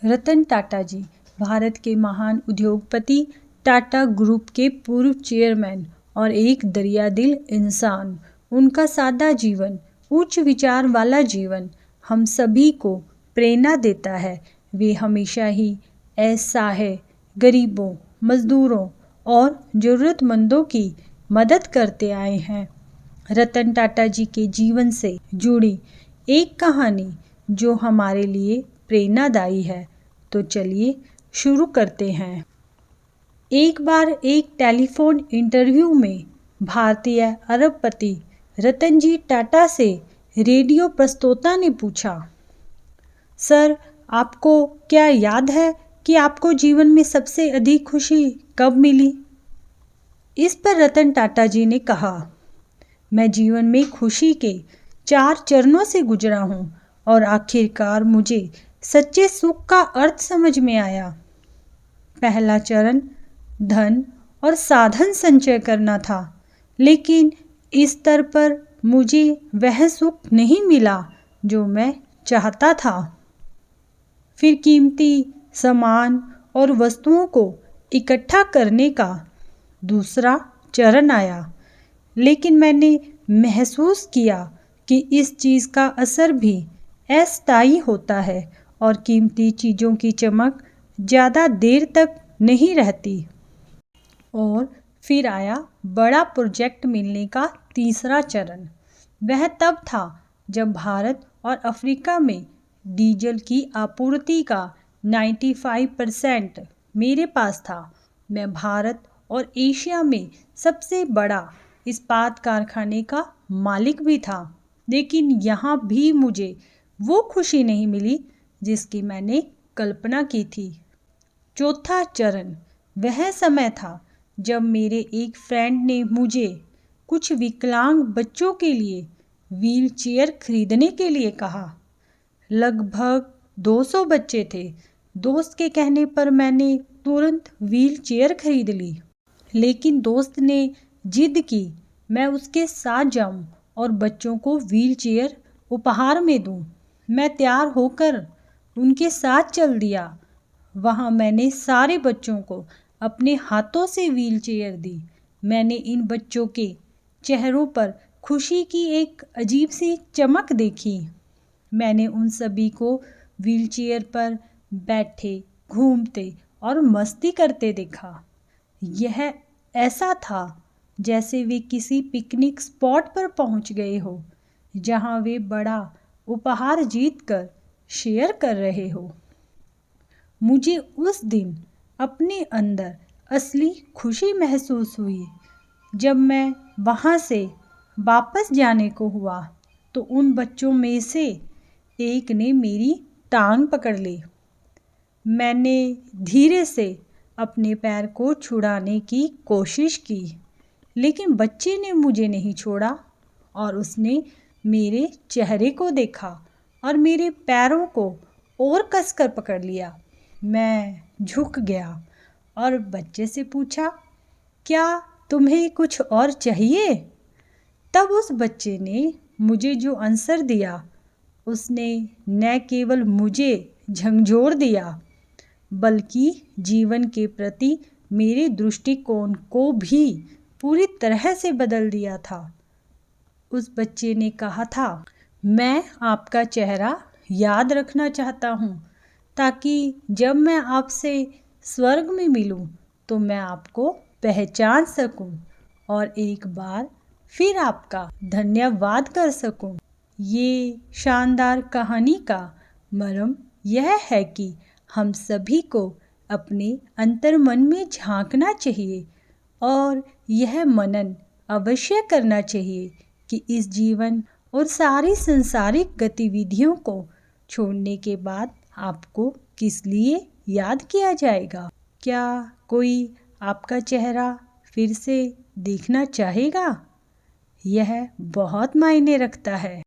रतन टाटा जी भारत के महान उद्योगपति, टाटा ग्रुप के पूर्व चेयरमैन और एक दरियादिल इंसान। उनका सादा जीवन, उच्च विचार वाला जीवन हम सभी को प्रेरणा देता है। वे हमेशा ही असहाय गरीबों, मजदूरों और ज़रूरतमंदों की मदद करते आए हैं। रतन टाटा जी के जीवन से जुड़ी एक कहानी जो हमारे लिए प्रेरणादायी है, तो चलिए शुरू करते हैं। एक बार एक टेलीफोन इंटरव्यू में भारतीय अरबपति रतन जी टाटा से रेडियो प्रस्तोता ने पूछा, सर, आपको क्या याद है कि आपको जीवन में सबसे अधिक खुशी कब मिली? इस पर रतन टाटा जी ने कहा, मैं जीवन में खुशी के 4 चरणों से गुजरा हूँ और आखिरकार मुझे सच्चे सुख का अर्थ समझ में आया। पहला चरण धन और साधन संचय करना था, लेकिन इस स्तर पर मुझे वह सुख नहीं मिला जो मैं चाहता था। फिर कीमती सामान और वस्तुओं को इकट्ठा करने का दूसरा चरण आया, लेकिन मैंने महसूस किया कि इस चीज़ का असर भी अस्थायी होता है और कीमती चीज़ों की चमक ज़्यादा देर तक नहीं रहती। और फिर आया बड़ा प्रोजेक्ट मिलने का तीसरा चरण। वह तब था जब भारत और अफ्रीका में डीजल की आपूर्ति का 95% मेरे पास था। मैं भारत और एशिया में सबसे बड़ा इस्पात कारखाने का मालिक भी था, लेकिन यहाँ भी मुझे वो खुशी नहीं मिली जिसकी मैंने कल्पना की थी। चौथा चरण वह समय था जब मेरे एक फ्रेंड ने मुझे कुछ विकलांग बच्चों के लिए व्हील चेयर खरीदने के लिए कहा। लगभग 200 बच्चे थे। दोस्त के कहने पर मैंने तुरंत व्हील चेयर खरीद ली, लेकिन दोस्त ने जिद की मैं उसके साथ जाऊं और बच्चों को व्हील चेयर उपहार में दूं। मैं तैयार होकर उनके साथ चल दिया। वहाँ मैंने सारे बच्चों को अपने हाथों से व्हील चेयर दी। मैंने इन बच्चों के चेहरों पर खुशी की एक अजीब सी चमक देखी। मैंने उन सभी को व्हील चेयर पर बैठे, घूमते और मस्ती करते देखा। यह ऐसा था जैसे वे किसी पिकनिक स्पॉट पर पहुंच गए हो, जहां वे बड़ा उपहार जीतकर शेयर कर रहे हो। मुझे उस दिन अपने अंदर असली खुशी महसूस हुई। जब मैं वहाँ से वापस जाने को हुआ तो उन बच्चों में से एक ने मेरी टांग पकड़ ली। मैंने धीरे से अपने पैर को छुड़ाने की कोशिश की, लेकिन बच्चे ने मुझे नहीं छोड़ा और उसने मेरे चेहरे को देखा और मेरे पैरों को और कसकर पकड़ लिया। मैं झुक गया और बच्चे से पूछा, क्या तुम्हें कुछ और चाहिए? तब उस बच्चे ने मुझे जो आंसर दिया, उसने न केवल मुझे झंझोर दिया, बल्कि जीवन के प्रति मेरे दृष्टिकोण को भी पूरी तरह से बदल दिया था। उस बच्चे ने कहा था, मैं आपका चेहरा याद रखना चाहता हूँ, ताकि जब मैं आपसे स्वर्ग में मिलूँ तो मैं आपको पहचान सकूँ और एक बार फिर आपका धन्यवाद कर सकूँ। ये शानदार कहानी का मर्म यह है कि हम सभी को अपने अंतर्मन में झांकना चाहिए और यह मनन अवश्य करना चाहिए कि इस जीवन और सारी संसारिक गतिविधियों को छोड़ने के बाद आपको किस लिए याद किया जाएगा। क्या कोई आपका चेहरा फिर से देखना चाहेगा? यह बहुत मायने रखता है।